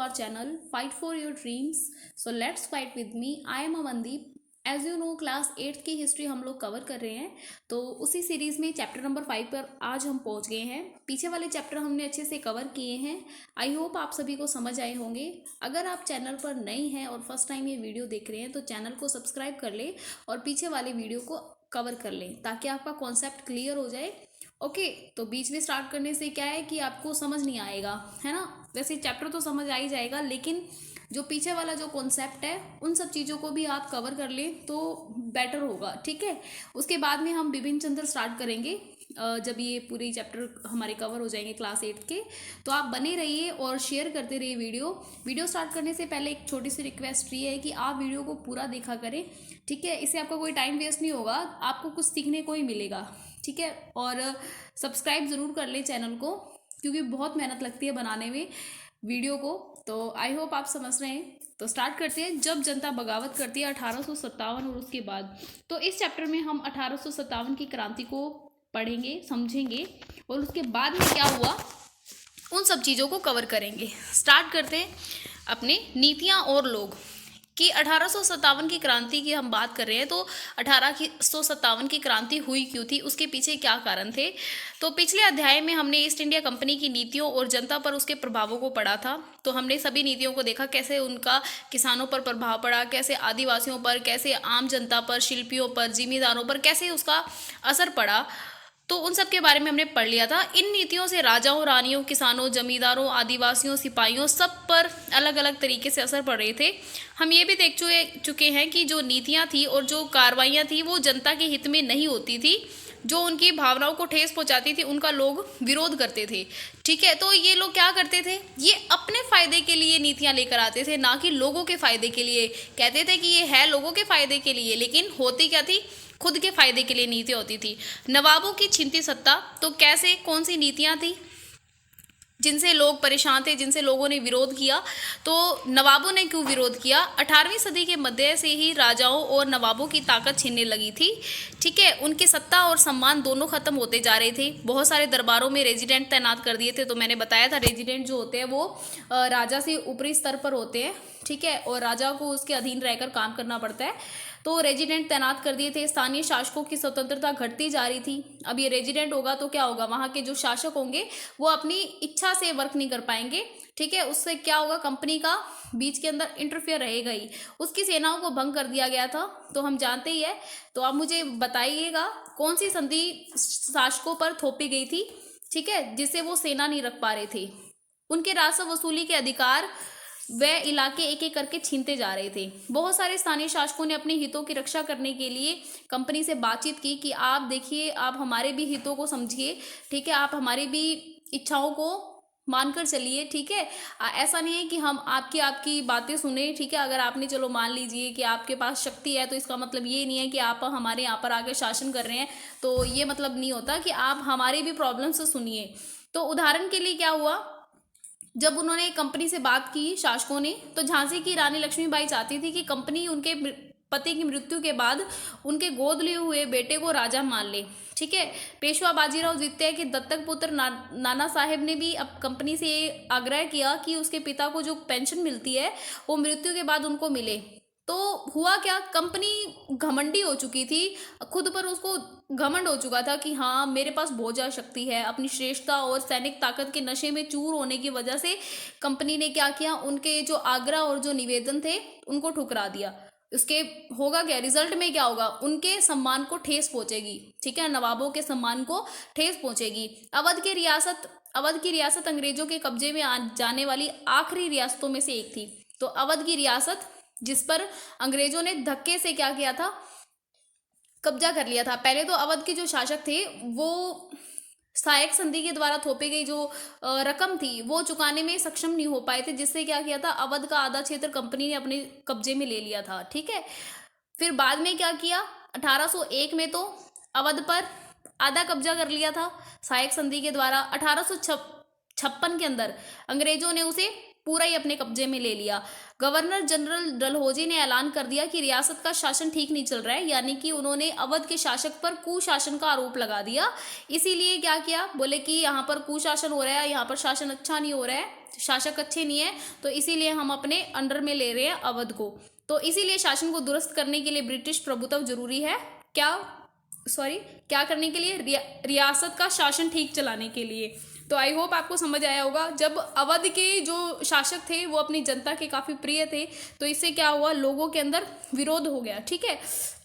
our channel Fight for Your Dreams. So let's fight with me. I am Amandeep. As you know class 8th की history हम लोग cover कर रहे हैं, तो उसी सीरीज़ में चैप्टर नंबर 5 पर आज हम पहुंच गए हैं। पीछे वाले चैप्टर हमने अच्छे से कवर किए हैं। आई होप आप सभी को समझ आए होंगे। अगर आप चैनल पर नए हैं और फर्स्ट टाइम ये वीडियो देख रहे हैं तो चैनल को सब्सक्राइब कर ले और पीछे वाले वीडियो को कवर कर लें ताकि आपका कॉन्सेप्ट क्लियर हो जाए। ओके, तो बीच में स्टार्ट करने से क्या है कि आपको समझ नहीं आएगा, है ना। वैसे चैप्टर तो समझ आ ही जाएगा, लेकिन जो पीछे वाला जो कॉन्सेप्ट है उन सब चीज़ों को भी आप कवर कर लें तो बेटर होगा, ठीक है। उसके बाद में हम बिपिन चंद्र स्टार्ट करेंगे जब ये पूरे चैप्टर हमारे कवर हो जाएंगे क्लास 8 के। तो आप बने रहिए और शेयर करते रहिए वीडियो स्टार्ट करने से पहले एक छोटी सी रिक्वेस्ट ये है कि आप वीडियो को पूरा देखा करें, ठीक है। इससे आपका कोई टाइम वेस्ट नहीं होगा, आपको कुछ सीखने को ही मिलेगा, ठीक है। और सब्सक्राइब ज़रूर कर लें चैनल को, क्योंकि बहुत मेहनत लगती है बनाने में वीडियो को। तो आई होप आप समझ रहे हैं। तो स्टार्ट करते हैं। जब जनता बगावत करती है 1857 और उसके बाद, तो इस चैप्टर में हम 1857 की क्रांति को पढ़ेंगे, समझेंगे और उसके बाद में क्या हुआ उन सब चीज़ों को कवर करेंगे। स्टार्ट करते हैं अपने नीतियाँ और लोग कि 1857 की क्रांति की हम बात कर रहे हैं। तो 1857 की क्रांति हुई क्यों थी, उसके पीछे क्या कारण थे। तो पिछले अध्याय में हमने ईस्ट इंडिया कंपनी की नीतियों और जनता पर उसके प्रभावों को पढ़ा था। तो हमने सभी नीतियों को देखा, कैसे उनका किसानों पर प्रभाव पड़ा, कैसे आदिवासियों पर, कैसे आम जनता पर, शिल्पियों पर, जिमींदारों पर कैसे उसका असर पड़ा। तो उन सब के बारे में हमने पढ़ लिया था। इन नीतियों से राजाओं, रानियों, किसानों, जमींदारों, आदिवासियों, सिपाहियों सब पर अलग अलग तरीके से असर पड़ रहे थे। हम ये भी देख चुके हैं कि जो नीतियां थी और जो कार्रवाइयां थी वो जनता के हित में नहीं होती थी। जो उनकी भावनाओं को ठेस पहुंचाती थी उनका लोग विरोध करते थे, ठीक है। तो ये लोग क्या करते थे, ये अपने फायदे के लिए नीतियां लेकर आते थे, ना कि लोगों के फायदे के लिए। कहते थे कि ये है लोगों के फायदे के लिए, लेकिन होती क्या थी, खुद के फायदे के लिए नीति होती थी। नवाबों की छिनती सत्ता, तो कैसे कौन सी नीतियां थी जिनसे लोग परेशान थे, जिनसे लोगों ने विरोध किया। तो नवाबों ने क्यों विरोध किया, 18वीं सदी के मध्य से ही राजाओं और नवाबों की ताकत छीनने लगी थी, ठीक है। उनकी सत्ता और सम्मान दोनों खत्म होते जा रहे थे। बहुत सारे दरबारों में रेजिडेंट तैनात कर दिए थे। तो मैंने बताया था रेजिडेंट जो होते हैं वो राजा से ऊपरी स्तर पर होते हैं, ठीक है, और राजा को उसके अधीन रहकर काम करना पड़ता है। तो रेजिडेंट तैनात कर दिए थे। स्थानीय शासकों की स्वतंत्रता घटती जा रही थी। अब ये रेजिडेंट होगा तो क्या होगा, वहाँ के जो शासक होंगे वो अपनी इच्छा से वर्क नहीं कर पाएंगे, ठीक है। उससे क्या होगा, कंपनी का बीच के अंदर इंटरफेयर रहेगा ही। उसकी सेनाओं को भंग कर दिया गया था, तो हम जानते ही है। तो आप मुझे बताइएगा कौन सी संधि शासकों पर थोपी गई थी, ठीक है, जिससे वो सेना नहीं रख पा रहे थे। उनके राजस्व वसूली के अधिकार वह इलाके एक एक करके छीनते जा रहे थे। बहुत सारे स्थानीय शासकों ने अपने हितों की रक्षा करने के लिए कंपनी से बातचीत की कि आप देखिए, आप हमारे भी हितों को समझिए, ठीक है, आप हमारी भी इच्छाओं को मानकर चलिए, ठीक है। ऐसा नहीं है कि हम आपकी बातें सुने, ठीक है। अगर आपने, चलो मान लीजिए कि आपके पास शक्ति है, तो इसका मतलब ये नहीं है कि आप हमारे यहाँ पर आकर शासन कर रहे हैं। तो ये मतलब नहीं होता कि आप हमारे भी प्रॉब्लम से सुनिए। तो उदाहरण के लिए क्या हुआ, जब उन्होंने कंपनी से बात की शासकों ने, तो झांसी की रानी लक्ष्मीबाई चाहती थी कि कंपनी उनके पति की मृत्यु के बाद उनके गोद लिए हुए बेटे को राजा मान ले, ठीक है। पेशवा बाजीराव द्वितीय के दत्तक पुत्र नाना साहेब ने भी अब कंपनी से आग्रह किया कि उसके पिता को जो पेंशन मिलती है वो मृत्यु के बाद उनको मिले। तो हुआ क्या, कंपनी घमंडी हो चुकी थी, खुद पर उसको घमंड हो चुका था कि हाँ मेरे पास बहुत ज़्यादा शक्ति है। अपनी श्रेष्ठता और सैनिक ताकत के नशे में चूर होने की वजह से कंपनी ने क्या किया, उनके जो आग्रह और जो निवेदन थे उनको ठुकरा दिया। उसके होगा क्या, रिजल्ट में क्या होगा, उनके सम्मान को ठेस पहुंचेगी, ठीक है, नवाबों के सम्मान को ठेस पहुंचेगी। अवध की रियासत अंग्रेजों के कब्जे में जाने वाली आखिरी रियासतों में से एक थी। तो अवध की रियासत, जिस पर अंग्रेजों ने धक्के से क्या किया था, कब्जा कर लिया था। पहले तो अवध के जो शासक थे वो सहायक संधि के द्वारा थोपी गई जो रकम थी वो चुकाने में सक्षम नहीं हो पाए थे, जिससे क्या किया था, अवध का आधा क्षेत्र कंपनी ने अपने कब्जे में ले लिया था, ठीक है। फिर बाद में क्या किया, 1801 में तो अवध पर आधा कब्जा कर लिया था सहायक संधि के द्वारा। 1856 के अंदर अंग्रेजों ने उसे पूरा ही अपने कब्जे में ले लिया। गवर्नर जनरल डलहौजी ने ऐलान कर दिया कि रियासत का शासन ठीक नहीं चल रहा है, यानी कि उन्होंने अवध के शासक पर कुशासन का आरोप लगा दिया। इसीलिए क्या किया, बोले कि यहाँ पर कुशासन हो रहा है, यहाँ पर शासन अच्छा नहीं हो रहा है, शासक अच्छे नहीं है, तो इसीलिए हम अपने अंडर में ले रहे हैं अवध को। तो इसीलिए शासन को दुरुस्त करने के लिए ब्रिटिश प्रभुत्व जरूरी है। क्या करने के लिए? रियासत का शासन ठीक चलाने के लिए। तो आई होप आपको समझ आया होगा। जब अवध के जो शासक थे वो अपनी जनता के काफ़ी प्रिय थे, तो इससे क्या हुआ, लोगों के अंदर विरोध हो गया, ठीक है,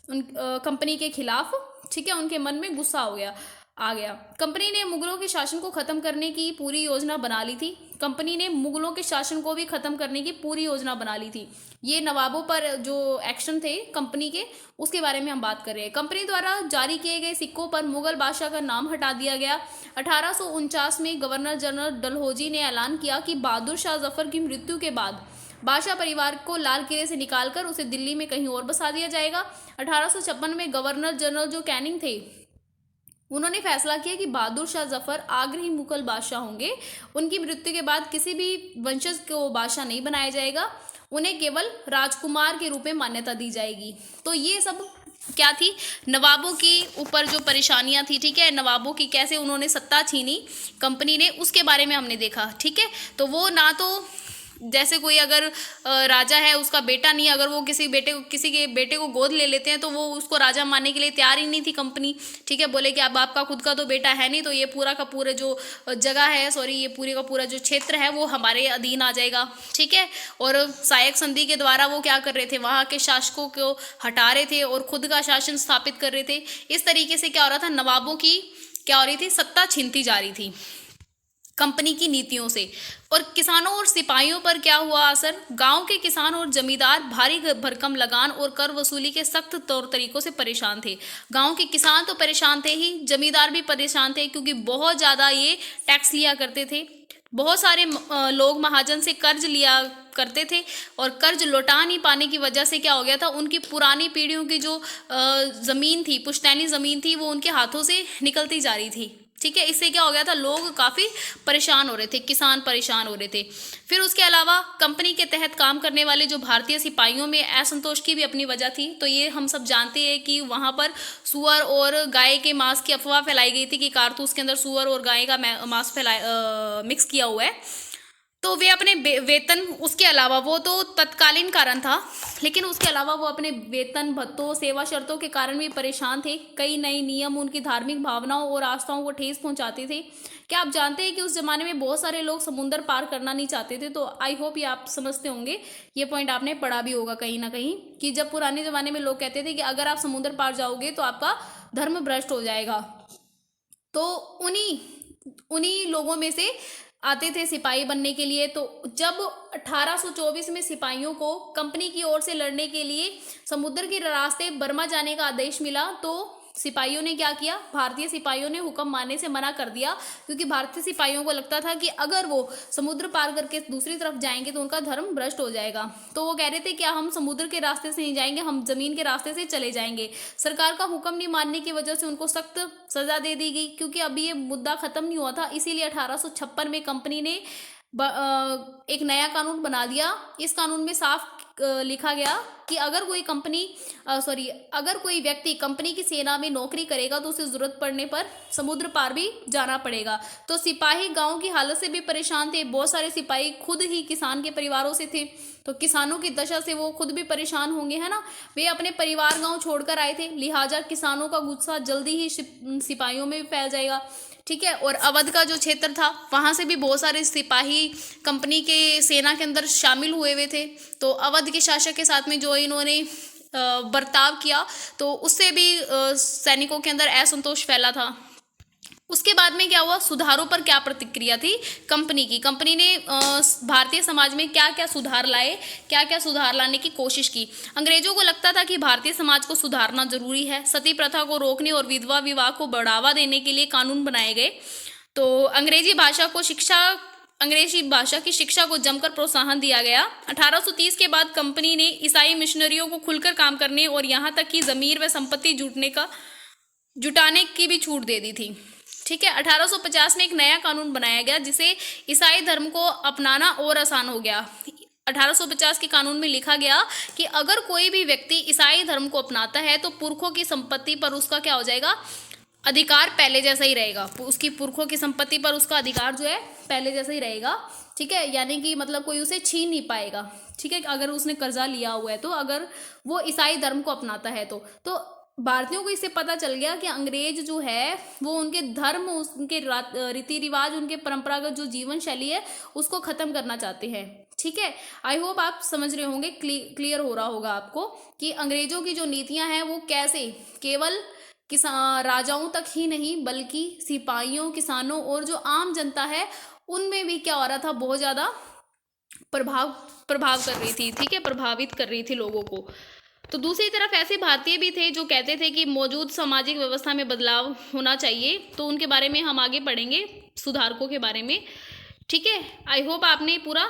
कंपनी के खिलाफ, ठीक है, उनके मन में गुस्सा आ गया। कंपनी ने मुगलों के शासन को खत्म करने की पूरी योजना बना ली थी। कंपनी ने मुगलों के शासन को भी खत्म करने की पूरी योजना बना ली थी। ये नवाबों पर जो एक्शन थे कंपनी के, उसके बारे में हम बात कर रहे हैं। कंपनी द्वारा जारी किए गए सिक्कों पर मुगल बादशाह का नाम हटा दिया गया। 1849 में गवर्नर जनरल डलहौजी ने ऐलान किया कि बहादुर शाह जफर की मृत्यु के बाद बादशाह परिवार को लाल किले से निकालकर उसे दिल्ली में कहीं और बसा दिया जाएगा। 1856 में गवर्नर जनरल जो कैनिंग थे, उन्होंने फैसला किया कि बहादुर शाह जफर आगरी मुगल बादशाह होंगे। उनकी मृत्यु के बाद किसी भी वंशज को बादशाह नहीं बनाया जाएगा, उन्हें केवल राजकुमार के रूप में मान्यता दी जाएगी। तो ये सब क्या थी, नवाबों की ऊपर जो परेशानियां थी, ठीक है, नवाबों की कैसे उन्होंने सत्ता छीनी कंपनी ने, उसके बारे में हमने देखा, ठीक है। तो वो ना तो जैसे कोई अगर राजा है, उसका बेटा नहीं, अगर वो किसी के बेटे को गोद ले लेते हैं तो वो उसको राजा मानने के लिए तैयार ही नहीं थी कंपनी, ठीक है। बोले कि अब आपका खुद का तो बेटा है नहीं, तो ये पूरा का पूरा जो जगह है, ये पूरे का पूरा जो क्षेत्र है वो हमारे अधीन आ जाएगा, ठीक है। और सायक संधि के द्वारा वो क्या कर रहे थे, वहाँ के शासकों को हटा रहे थे और खुद का शासन स्थापित कर रहे थे। इस तरीके से क्या हो रहा था, नवाबों की क्या हो रही थी, सत्ता छीनती जा रही थी कंपनी की नीतियों से। और किसानों और सिपाहियों पर क्या हुआ असर, गांव के किसान और जमींदार भारी भरकम लगान और कर वसूली के सख्त तौर तरीकों से परेशान थे। गांव के किसान तो परेशान थे ही, जमींदार भी परेशान थे, क्योंकि बहुत ज़्यादा ये टैक्स लिया करते थे। बहुत सारे लोग महाजन से कर्ज लिया करते थे और कर्ज लौटा नहीं पाने की वजह से क्या हो गया था, उनकी पुरानी पीढ़ियों की जो ज़मीन थी, पुश्तैनी ज़मीन थी, वो उनके हाथों से निकलती जा रही थी, ठीक है। इससे क्या हो गया था, लोग काफ़ी परेशान हो रहे थे, किसान परेशान हो रहे थे। फिर उसके अलावा कंपनी के तहत काम करने वाले जो भारतीय सिपाहियों में असंतोष की भी अपनी वजह थी। तो ये हम सब जानते हैं कि वहाँ पर सुअर और गाय के मांस की अफवाह फैलाई गई थी कि कारतूस के अंदर सुअर और गाय का मांस मिक्स किया हुआ है। तो वे अपने वेतन, उसके अलावा वो तो तत्कालीन कारण था, लेकिन उसके अलावा वो अपने वेतन भत्तों, सेवा शर्तों के कारण भी परेशान थे। कई नए नियम उनकी धार्मिक भावनाओं और आस्थाओं को ठेस पहुंचाते थे। क्या आप जानते हैं कि उस जमाने में बहुत सारे लोग समुद्र पार करना नहीं चाहते थे? तो आई होप ये आप समझते होंगे, ये पॉइंट आपने पढ़ा भी होगा कहीं ना कहीं, कि जब पुराने जमाने में लोग कहते थे कि अगर आप समुद्र पार जाओगे तो आपका धर्म भ्रष्ट हो जाएगा। तो उन्हीं लोगों में से आते थे सिपाही बनने के लिए। तो जब 1824 में सिपाहियों को कंपनी की ओर से लड़ने के लिए समुद्र के रास्ते बर्मा जाने का आदेश मिला, तो सिपाहियों ने क्या किया, भारतीय सिपाहियों ने हुक्म मानने से मना कर दिया, क्योंकि भारतीय सिपाहियों को लगता था कि अगर वो समुद्र पार करके दूसरी तरफ जाएंगे तो उनका धर्म भ्रष्ट हो जाएगा। तो वो कह रहे थे कि हम समुद्र के रास्ते से नहीं जाएंगे, हम जमीन के रास्ते से चले जाएंगे। सरकार का हुक्म नहीं मानने की वजह से उनको सख्त सजा दे दी गई, क्योंकि अभी ये मुद्दा खत्म नहीं हुआ था। इसीलिए 1856 में कंपनी ने एक नया कानून बना दिया। इस कानून में साफ लिखा गया कि अगर कोई व्यक्ति कंपनी की सेना में नौकरी करेगा तो उसे जरूरत पड़ने पर समुद्र पार भी जाना पड़ेगा। तो सिपाही गांव की हालत से भी परेशान थे। बहुत सारे सिपाही खुद ही किसान के परिवारों से थे, तो किसानों की दशा से वो खुद भी परेशान होंगे, है ना। वे अपने परिवार गांव छोड़कर आए थे, लिहाजा किसानों का गुस्सा जल्दी ही सिपाहियों में भी फैल जाएगा, ठीक है। और अवध का जो क्षेत्र था, वहाँ से भी बहुत सारे सिपाही कंपनी के सेना के अंदर शामिल हुए हुए थे। तो अवध के शासक के साथ में जो इन्होंने बर्ताव किया, तो उससे भी सैनिकों के अंदर असंतोष फैला था। उसके बाद में क्या हुआ, सुधारों पर क्या प्रतिक्रिया थी कंपनी की। कंपनी ने भारतीय समाज में क्या क्या सुधार लाए, क्या क्या सुधार लाने की कोशिश की। अंग्रेजों को लगता था कि भारतीय समाज को सुधारना जरूरी है। सती प्रथा को रोकने और विधवा विवाह को बढ़ावा देने के लिए कानून बनाए गए। तो अंग्रेजी भाषा की शिक्षा को जमकर प्रोत्साहन दिया गया। 1830 के बाद कंपनी ने ईसाई मिशनरियों को खुलकर काम करने और यहाँ तक कि जमीर व संपत्ति जुटाने की भी छूट दे दी थी, ठीक है। 1850 में एक नया कानून बनाया गया, जिसे ईसाई धर्म को अपनाना और आसान हो गया। 1850 के कानून में लिखा गया कि अगर कोई भी व्यक्ति ईसाई धर्म को अपनाता है तो पुरखों की संपत्ति पर उसका क्या हो जाएगा, अधिकार पहले जैसा ही रहेगा, उसकी पुरखों की संपत्ति पर उसका अधिकार जो है पहले जैसा ही रहेगा, ठीक है। यानी कि मतलब कोई उसे छीन नहीं पाएगा, ठीक है। अगर उसने कर्जा लिया हुआ है तो, अगर वो ईसाई धर्म को अपनाता है तो भारतीयों को इससे पता चल गया कि अंग्रेज जो है वो उनके धर्म, उनके रीति रिवाज, उनके परंपरागत जो जीवन शैली है उसको खत्म करना चाहते हैं, ठीक है। आई होप आप समझ रहे होंगे, क्लियर हो रहा होगा आपको कि अंग्रेजों की जो नीतियां हैं वो कैसे केवल किसान राजाओं तक ही नहीं बल्कि सिपाहियों, किसानों और जो आम जनता है उनमें भी क्या हो रहा था, बहुत ज्यादा प्रभाव कर रही थी, ठीक है, प्रभावित कर रही थी लोगों को। तो दूसरी तरफ ऐसे भारतीय भी थे जो कहते थे कि मौजूद सामाजिक व्यवस्था में बदलाव होना चाहिए, तो उनके बारे में हम आगे पढ़ेंगे, सुधारकों के बारे में, ठीक है। आई होप आपने पूरा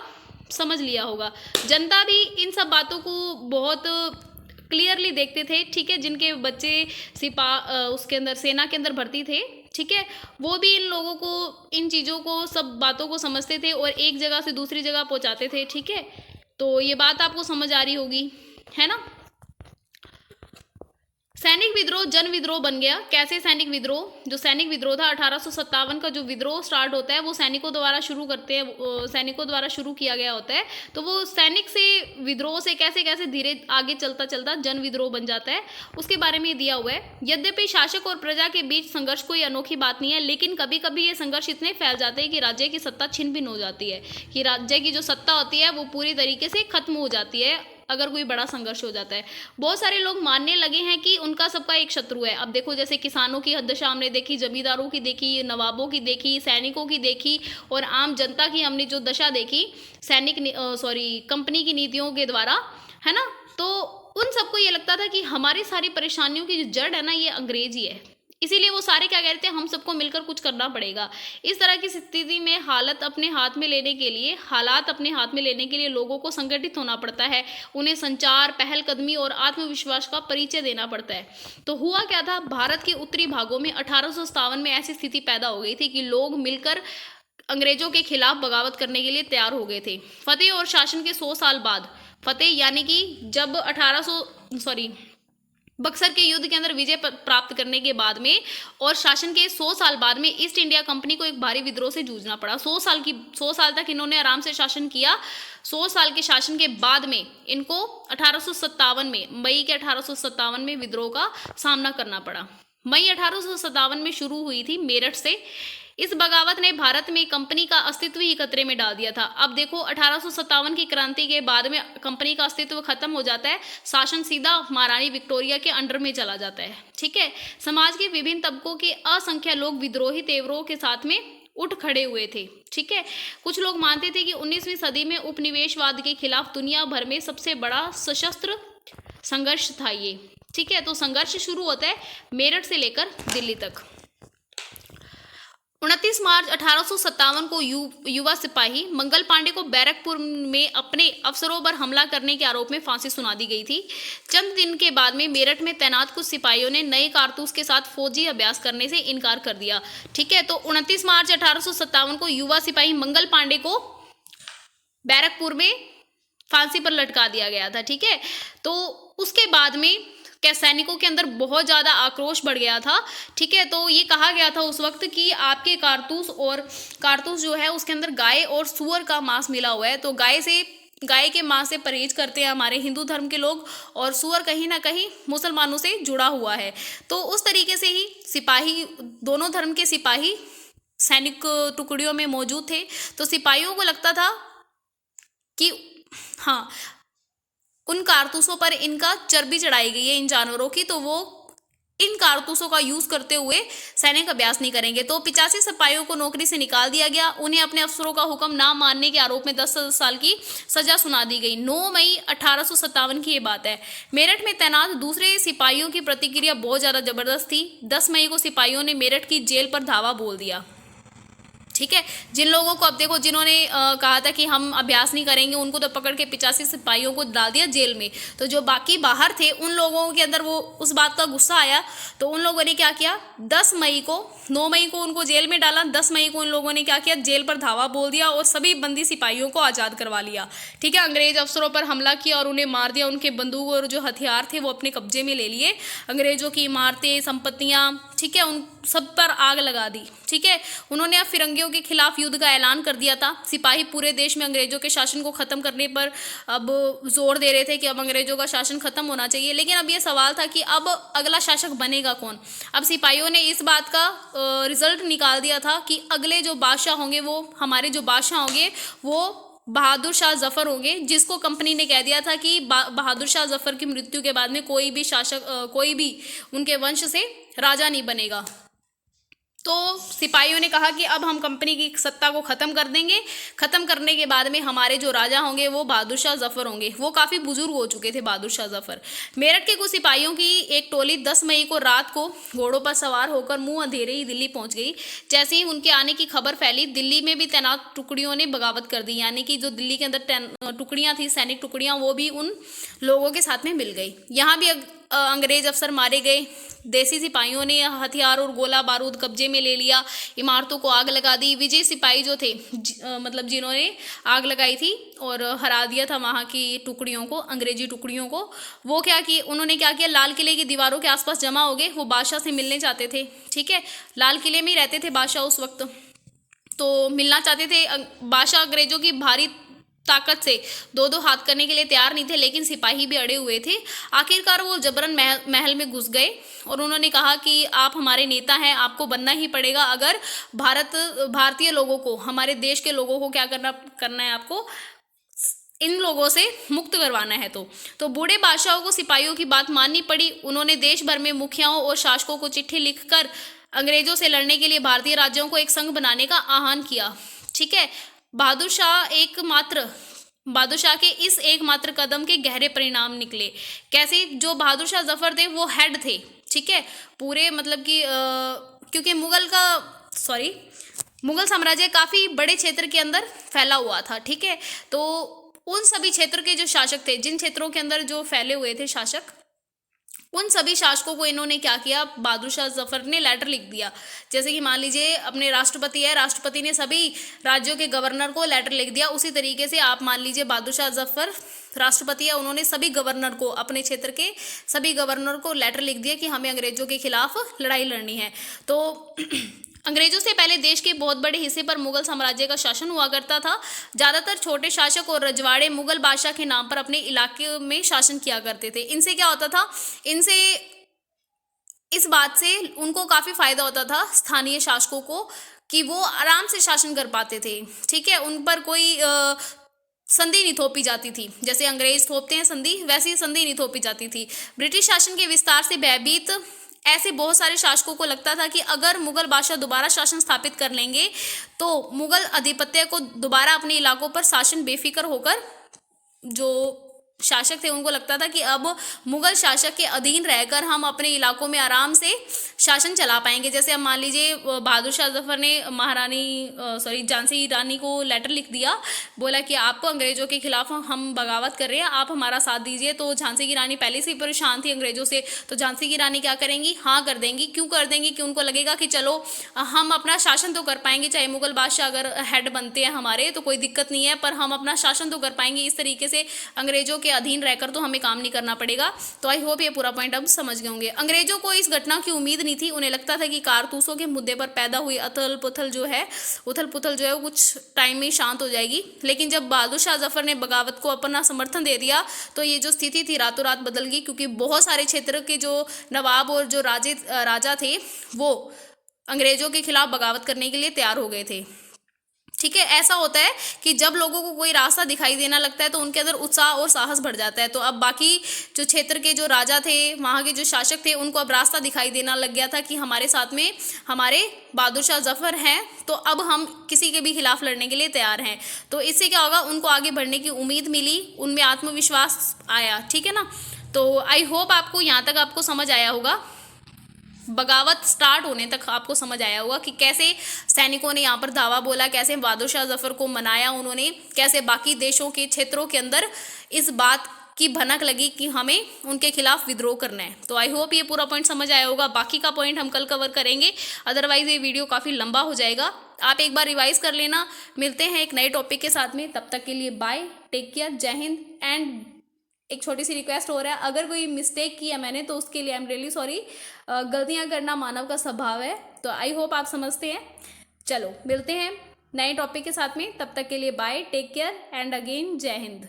समझ लिया होगा। जनता भी इन सब बातों को बहुत क्लियरली देखते थे, ठीक है। जिनके बच्चे उसके अंदर सेना के अंदर भर्ती थे, ठीक है, वो भी इन लोगों को, इन चीज़ों को, सब बातों को समझते थे और एक जगह से दूसरी जगह पहुंचाते थे, ठीक है। तो ये बात आपको समझ आ रही होगी, है ना। सैनिक विद्रोह जन विद्रोह बन गया। कैसे सैनिक विद्रोह, जो सैनिक विद्रोह था 1857 का जो विद्रोह स्टार्ट होता है वो सैनिकों द्वारा शुरू करते हैं, सैनिकों द्वारा शुरू किया गया होता है। तो वो सैनिक से विद्रोह से कैसे कैसे धीरे आगे चलता चलता जन विद्रोह बन जाता है, उसके बारे में दिया हुआ है। यद्यपि शासक और प्रजा के बीच संघर्ष कोई अनोखी बात नहीं है, लेकिन कभी कभी ये संघर्ष इतने फैल जाते हैं कि राज्य की सत्ता छिन भिन्न हो जाती है, कि राज्य की जो सत्ता होती है वो पूरी तरीके से खत्म हो जाती है अगर कोई बड़ा संघर्ष हो जाता है। बहुत सारे लोग मानने लगे हैं कि उनका सबका एक शत्रु है। अब देखो, जैसे किसानों की दशा हमने देखी, जमींदारों की देखी, नवाबों की देखी, सैनिकों की देखी, और आम जनता की हमने जो दशा देखी कंपनी की नीतियों के द्वारा, है ना। तो उन सबको ये लगता था कि हमारी सारी परेशानियों की जो जड़ है ना, ये अंग्रेज ही है। इसीलिए वो सारे क्या कहते हैं, हम सबको मिलकर कुछ करना पड़ेगा। इस तरह की स्थिति में हालात अपने हाथ में लेने के लिए लोगों को संगठित होना पड़ता है। उन्हें संचार, पहलकदमी और आत्मविश्वास का परिचय देना पड़ता है। तो हुआ क्या था, भारत के उत्तरी भागों में 1857 में ऐसी स्थिति पैदा हो गई थी कि लोग मिलकर अंग्रेजों के खिलाफ बगावत करने के लिए तैयार हो गए थे। फतेह और शासन के 100 साल बाद, फतेह यानी कि जब बक्सर के युद्ध के अंदर विजय प्राप्त करने के बाद में और शासन के 100 साल बाद में ईस्ट इंडिया कंपनी को एक भारी विद्रोह से जूझना पड़ा। 100 साल तक इन्होंने आराम से शासन किया। 100 साल के शासन के बाद में इनको 1857 में, मई के 1857 में विद्रोह का सामना करना पड़ा। मई 1857 में शुरू हुई थी मेरठ से। इस बगावत ने भारत में कंपनी का अस्तित्व ही खतरे में डाल दिया था। अब देखो, 1857 की क्रांति के बाद में कंपनी का अस्तित्व खत्म हो जाता है, शासन सीधा महारानी विक्टोरिया के अंडर में चला जाता है, ठीक है। समाज के विभिन्न तबकों के असंख्य लोग विद्रोही तेवरों के साथ में उठ खड़े हुए थे, ठीक है। कुछ लोग मानते थे कि 19वीं सदी में उपनिवेशवाद के खिलाफ दुनिया भर में सबसे बड़ा सशस्त्र संघर्ष था ये, ठीक है। तो संघर्ष शुरू होता है मेरठ से लेकर दिल्ली तक। 29 मार्च 1857 को युवा सिपाही मंगल पांडे को बैरकपुर में अपने अफसरों पर हमला करने के आरोप में फांसी सुना दी गई थी। चंद दिन के बाद में मेरठ में तैनात कुछ सिपाहियों ने नए कारतूस के साथ फौजी अभ्यास करने से इनकार कर दिया, ठीक है। तो 29 मार्च 1857 को युवा सिपाही मंगल पांडे को बैरकपुर में फांसी पर लटका दिया गया था, ठीक है। तो उसके बाद में क्या सैनिकों के अंदर बहुत ज़्यादा आक्रोश बढ़ गया था, ठीक है। तो ये कहा गया था उस वक्त कि आपके कारतूस जो है उसके अंदर गाय और सूअर का मांस मिला हुआ है। तो गाय के मांस से परहेज करते हैं हमारे हिंदू धर्म के लोग, और सूअर कहीं ना कहीं मुसलमानों से जुड़ा हुआ है। तो उस तरीके से ही सिपाही, दोनों धर्म के सिपाही सैनिक टुकड़ियों में मौजूद थे। तो सिपाहियों को लगता था कि हाँ, उन कारतूसों पर इनका चर्बी चढ़ाई गई है इन जानवरों की, तो वो इन कारतूसों का यूज करते हुए सैनिक अभ्यास नहीं करेंगे। तो 85 सिपाहियों को नौकरी से निकाल दिया गया। उन्हें अपने अफसरों का हुक्म ना मानने के आरोप में 10 साल की सजा सुना दी गई। 9 मई 1857 की ये बात है। मेरठ में तैनात दूसरे सिपाहियों की प्रतिक्रिया बहुत ज्यादा जबरदस्त थी। 10 मई को सिपाहियों ने मेरठ की जेल पर धावा बोल दिया, ठीक है। जिन लोगों को, अब देखो, जिन्होंने कहा था कि हम अभ्यास नहीं करेंगे, उनको तो पकड़ के 85 सिपाहियों को डाल दिया जेल में। तो जो बाकी बाहर थे उन लोगों के अंदर वो उस बात का गुस्सा आया, तो उन लोगों ने क्या किया, 9 मई को उनको जेल में डाला। 10 मई को उन लोगों ने क्या किया, जेल पर धावा बोल दिया और सभी बंदी सिपाहियों को आज़ाद करवा लिया, ठीक है। अंग्रेज अफसरों पर हमला किया और उन्हें मार दिया। उनके बंदूक और जो हथियार थे वो अपने कब्जे में ले लिए। अंग्रेजों की इमारतें, संपत्तियाँ, ठीक है, सब पर आग लगा दी। ठीक है, उन्होंने अब फिरंगियों के खिलाफ युद्ध का ऐलान कर दिया था। सिपाही पूरे देश में अंग्रेजों के शासन को खत्म करने पर अब जोर दे रहे थे कि अब अंग्रेजों का शासन खत्म होना चाहिए। लेकिन अब ये सवाल था कि अब अगला शासक बनेगा कौन। अब सिपाहियों ने इस बात का रिजल्ट निकाल दिया था कि अगले जो बादशाह होंगे, वो हमारे जो बादशाह होंगे वो बहादुर शाह जफर होंगे, जिसको कंपनी ने कह दिया था कि बहादुर शाह जफर की मृत्यु के बाद में कोई भी शासक कोई भी उनके वंश से राजा नहीं बनेगा। तो सिपाहियों ने कहा कि अब हम कंपनी की सत्ता को ख़त्म कर देंगे। ख़त्म करने के बाद में हमारे जो राजा होंगे वो बहादुर शाह जफर होंगे। वो काफ़ी बुजुर्ग हो चुके थे बहादुर शाह जफर। मेरठ के कुछ सिपाहियों की एक टोली 10 मई को रात को घोड़ों पर सवार होकर मुंह अंधेरे ही दिल्ली पहुंच गई। जैसे ही उनके आने की खबर फैली, दिल्ली में भी तैनात टुकड़ियों ने बगावत कर दी। यानी कि जो दिल्ली के अंदर टुकड़ियाँ थी, सैनिक टुकड़ियाँ, वो भी उन लोगों के साथ में मिल गई। यहाँ भी अंग्रेज अफसर मारे गए। देसी सिपाहियों ने हथियार और गोला बारूद कब्जे में ले लिया, इमारतों को आग लगा दी। विजय सिपाही जो थे मतलब जिन्होंने आग लगाई थी और हरा दिया था वहाँ की टुकड़ियों को, अंग्रेजी टुकड़ियों को, वो उन्होंने क्या किया, लाल किले की दीवारों के आसपास जमा हो गए। वो बादशाह से मिलने चाहते थे। ठीक है, लाल किले में ही रहते थे बादशाह उस वक्त, तो मिलना चाहते थे। बादशाह अंग्रेजों की भारी ताकत से दो दो हाथ करने के लिए तैयार नहीं थे, लेकिन सिपाही भी अड़े हुए थे। आखिरकार वो जबरन महल में घुस गए और उन्होंने कहा कि आप हमारे नेता हैं, आपको बनना ही पड़ेगा अगर भारतीय लोगों को, हमारे देश के लोगों को क्या करना है, आपको इन लोगों से मुक्त करवाना है। तो बूढ़े बादशाहों को सिपाहियों की बात माननी पड़ी। उन्होंने देश भर में मुखियाओं और शासकों को चिट्ठी लिखकर अंग्रेजों से लड़ने के लिए भारतीय राज्यों को एक संघ बनाने का आह्वान किया। ठीक है, बहादुर शाह के इस एकमात्र कदम के गहरे परिणाम निकले। कैसे? जो बहादुर शाह जफर थे वो हेड थे। ठीक है, पूरे मतलब कि क्योंकि मुगल साम्राज्य काफ़ी बड़े क्षेत्र के अंदर फैला हुआ था। ठीक है, तो उन सभी क्षेत्र के जो शासक थे, जिन क्षेत्रों के अंदर जो फैले हुए थे शासक, उन सभी शासकों को इन्होंने क्या किया, बहादुर शाह जफर ने लेटर लिख दिया। जैसे कि मान लीजिए अपने राष्ट्रपति है, राष्ट्रपति ने सभी राज्यों के गवर्नर को लेटर लिख दिया, उसी तरीके से आप मान लीजिए बहादुर शाह जफर राष्ट्रपति है, उन्होंने सभी गवर्नर को, अपने क्षेत्र के सभी गवर्नर को लेटर लिख दिया कि हमें अंग्रेजों के खिलाफ लड़ाई लड़नी है। तो अंग्रेजों से पहले देश के बहुत बड़े हिस्से पर मुगल साम्राज्य का शासन हुआ करता था। ज़्यादातर छोटे शासक और रजवाड़े मुगल बादशाह के नाम पर अपने इलाके में शासन किया करते थे। इनसे क्या होता था, इनसे इस बात से उनको काफ़ी फायदा होता था स्थानीय शासकों को, कि वो आराम से शासन कर पाते थे। ठीक है, उन पर कोई संधि नहीं थोपी जाती थी। जैसे अंग्रेज थोपते हैं संधि, वैसी ही संधि नहीं थोपी जाती थी। ब्रिटिश शासन के विस्तार से भयभीत ऐसे बहुत सारे शासकों को लगता था कि अगर मुगल बादशाह दोबारा शासन स्थापित कर लेंगे तो मुगल आधिपत्य को दोबारा अपने इलाकों पर शासन बेफिक्र होकर, जो शासक थे उनको लगता था कि अब मुगल शासक के अधीन रहकर हम अपने इलाकों में आराम से शासन चला पाएंगे। जैसे अब मान लीजिए बहादुर शाह जफर ने झांसी रानी को लेटर लिख दिया, बोला कि आपको अंग्रेजों के खिलाफ हम बगावत कर रहे हैं, आप हमारा साथ दीजिए। तो झांसी की रानी पहले से ही परेशान थी अंग्रेजों से, तो झांसी की रानी क्या करेंगी, हाँ कर देंगी। क्यों कर देंगी? कि उनको लगेगा कि चलो हम अपना शासन तो कर पाएंगे, चाहे मुगल बादशाह अगर हेड बनते हैं हमारे तो कोई दिक्कत नहीं है, पर हम अपना शासन तो कर पाएंगे। इस तरीके से अंग्रेजों के अधीन रहकर तो हमें काम नहीं करना पड़ेगा। तो आई होप ये पूरा पॉइंट अब समझ गए होंगे। अंग्रेजों को इस घटना की उम्मीद नहीं थी। उन्हें लगता था कि कारतूसों के मुद्दे पर पैदा हुई उथल पुथल जो है वो कुछ टाइम में शांत हो जाएगी। लेकिन जब बहादुर शाह जफर ने बगावत को अपना समर्थन दे दिया तो ये जो स्थिति थी रातों रात बदल गई, क्योंकि बहुत सारे क्षेत्र के जो नवाब और जो राजा थे वो अंग्रेजों के खिलाफ बगावत करने के लिए तैयार हो गए थे। ठीक है, ऐसा होता है कि जब लोगों को कोई रास्ता दिखाई देना लगता है तो उनके अंदर उत्साह और साहस बढ़ जाता है। तो अब बाकी जो क्षेत्र के जो राजा थे, वहाँ के जो शासक थे, उनको अब रास्ता दिखाई देना लग गया था कि हमारे साथ में हमारे बहादुर शाह जफर हैं, तो अब हम किसी के भी खिलाफ लड़ने के लिए तैयार हैं। तो इससे क्या होगा, उनको आगे बढ़ने की उम्मीद मिली, उनमें आत्मविश्वास आया। ठीक है ना, तो आई होप आपको यहाँ तक आपको समझ आया होगा, बगावत स्टार्ट होने तक आपको समझ आया होगा कि कैसे सैनिकों ने यहाँ पर धावा बोला, कैसे बहादुर शाह जफर को मनाया उन्होंने, कैसे बाकी देशों के क्षेत्रों के अंदर इस बात की भनक लगी कि हमें उनके खिलाफ विद्रोह करना है। तो आई होप ये पूरा पॉइंट समझ आया होगा। बाकी का पॉइंट हम कल कवर करेंगे, अदरवाइज ये वीडियो काफ़ी लंबा हो जाएगा। आप एक बार रिवाइज कर लेना। मिलते हैं एक नए टॉपिक के साथ में, तब तक के लिए बाय, टेक केयर, जय हिंद एंड एक छोटी सी रिक्वेस्ट हो रहा है, अगर कोई मिस्टेक किया मैंने तो उसके लिए आई एम रियली सॉरी। गलतियां करना मानव का स्वभाव है, तो आई होप आप समझते हैं। चलो मिलते हैं नए टॉपिक के साथ में, तब तक के लिए bye, take care and again जय हिंद।